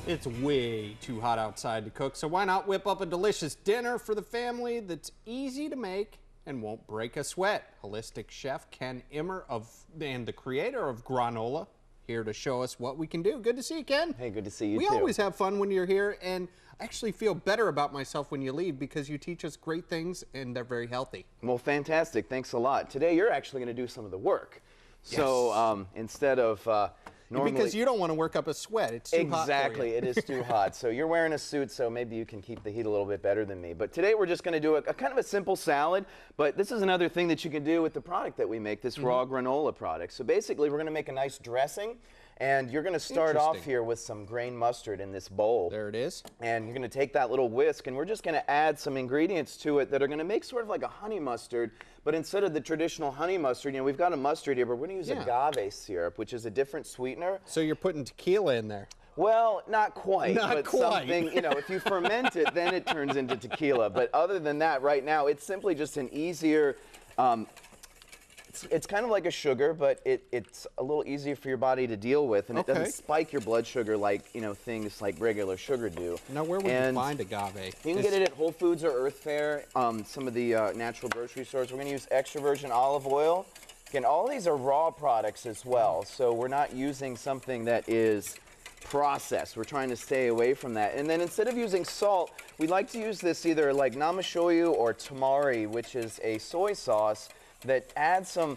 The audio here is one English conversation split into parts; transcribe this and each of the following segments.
It's way too hot outside to cook, so why not whip up a delicious dinner for the family that's easy to make and won't break a sweat? Holistic chef Ken Immer and the creator of gRAWnola here to show us what we can do. Good to see you, Ken. Hey, good to see you too. We always have fun when you're here, and I actually feel better about myself when you leave because you teach us great things and they're very healthy. Well, fantastic. Thanks a lot. Today you're actually going to do some of the work. Yes. So instead of normally, because you don't want to work up a sweat. It's too hot for you. Exactly, it is too hot. So you're wearing a suit, so maybe you can keep the heat a little bit better than me. But today we're just going to do a kind of a simple salad. But this is another thing that you can do with the product that we make, this raw granola product. So basically, we're going to make a nice dressing. And you're going to start off here with some grain mustard in this bowl. There it is. And you're going to take that little whisk, and we're just going to add some ingredients to it that are going to make sort of like a honey mustard. But instead of the traditional honey mustard, you know, we've got a mustard here, but we're going to use agave syrup, which is a different sweetener. So you're putting tequila in there. Well, not quite. Not quite. Something, you know, if you ferment it, then it turns into tequila. But other than that, right now, it's simply just an easier... It's kind of like a sugar, but it's a little easier for your body to deal with, and it doesn't spike your blood sugar like, you know, things like regular sugar do. Now, where would you find agave? You can get it at Whole Foods or Earth Fare, some of the natural grocery stores. We're going to use extra virgin olive oil. Again, all these are raw products as well, so we're not using something that is processed. We're trying to stay away from that. And then instead of using salt, we like to use this either like namashoyu or tamari, which is a soy sauce that adds some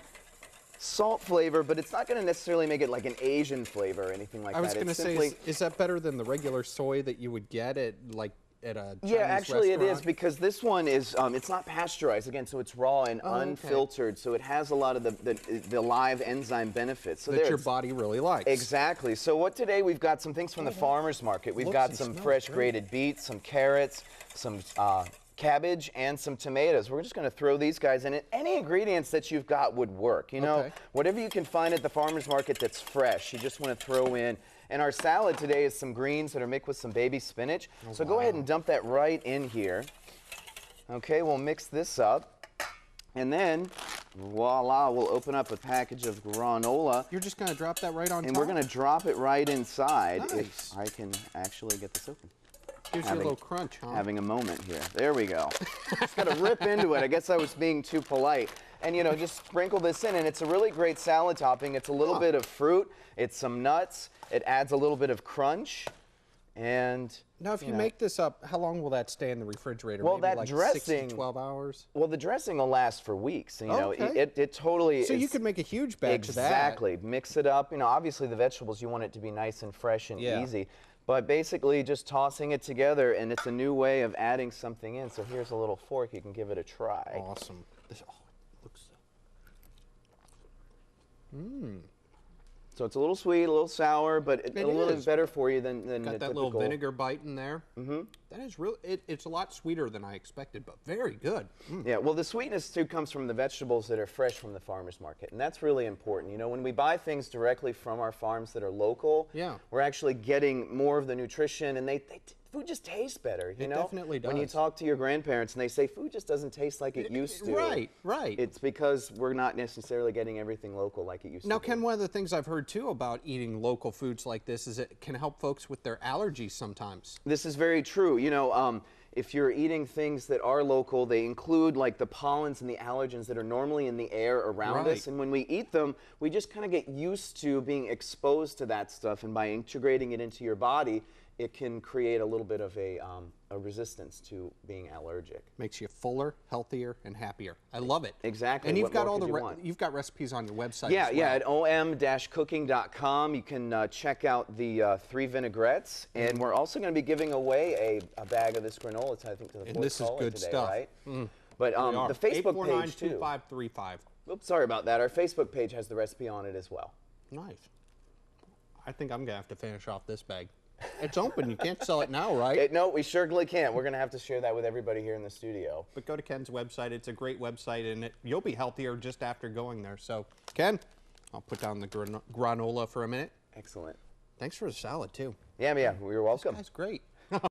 salt flavor, but it's not going to necessarily make it like an Asian flavor or anything like that. I was going to say, is that better than the regular soy that you would get at like at a Chinese actually restaurant? It is, because this one is it's not pasteurized, again, so it's raw and unfiltered, so it has a lot of the live enzyme benefits. So that your body really likes. Exactly. So today we've got some things from the farmer's market. We've got some fresh grated beets, some carrots, some cabbage, and some tomatoes. We're just going to throw these guys in, and any ingredients that you've got would work. You know, whatever you can find at the farmer's market that's fresh, you just want to throw in. And our salad today is some greens that are mixed with some baby spinach. So go ahead and dump that right in here. Okay, we'll mix this up. And then, voila, we'll open up a package of gRAWnola. You're just going to drop that right on top? And we're going to drop it right inside. Nice. If I can actually get this open. Gives you a little crunch, huh? Having a moment here. There we go. Just got to rip into it. I guess I was being too polite. And, you know, just sprinkle this in, and it's a really great salad topping. It's a little bit of fruit. It's some nuts. It adds a little bit of crunch. And now, if you make this up, how long will that stay in the refrigerator? Well, maybe that like dressing, 6 to 12 hours? Well, the dressing will last for weeks. You know, it totally. So you could make a huge batch of that. Exactly. Mix it up. You know, obviously the vegetables, you want it to be nice and fresh and easy. But basically just tossing it together, and it's a new way of adding something in. So here's a little fork. You can give it a try. Awesome. This, it looks so... So it's a little sweet, a little sour, but a little bit better for you than Got the that typical. little vinegar bite in there. That is really, it's a lot sweeter than I expected, but very good. Yeah, well, the sweetness too comes from the vegetables that are fresh from the farmer's market, and that's really important. You know, when we buy things directly from our farms that are local, we're actually getting more of the nutrition, and food just tastes better, you know? It definitely does. When you talk to your grandparents and they say food just doesn't taste like it used to. Right. It's because we're not necessarily getting everything local like it used to. Now, Ken, one of the things I've heard too about eating local foods like this is it can help folks with their allergies sometimes. This is very true. You know, if you're eating things that are local, they include like the pollens and the allergens that are normally in the air around us. And when we eat them, we just kind of get used to being exposed to that stuff. And by integrating it into your body, it can create a little bit of a resistance to being allergic. Makes you fuller, healthier, and happier. I love it. Exactly. And you've got you've got recipes on your website. Yeah, as well. at om-cooking.com. You can check out the 3 vinaigrettes, and we're also going to be giving away a bag of this granola. I think to the and this is good today, stuff. Right? But the Facebook page too. 849-2535. Oops, sorry about that. Our Facebook page has the recipe on it as well. Nice. I think I'm gonna have to finish off this bag. It's open. You can't sell it now, right? No, we certainly can't. We're going to have to share that with everybody here in the studio. But go to Ken's website. It's a great website, and you'll be healthier just after going there. So, Ken, I'll put down the gRAWnola for a minute. Excellent. Thanks for the salad, too. Yeah, you're welcome. This guy's great.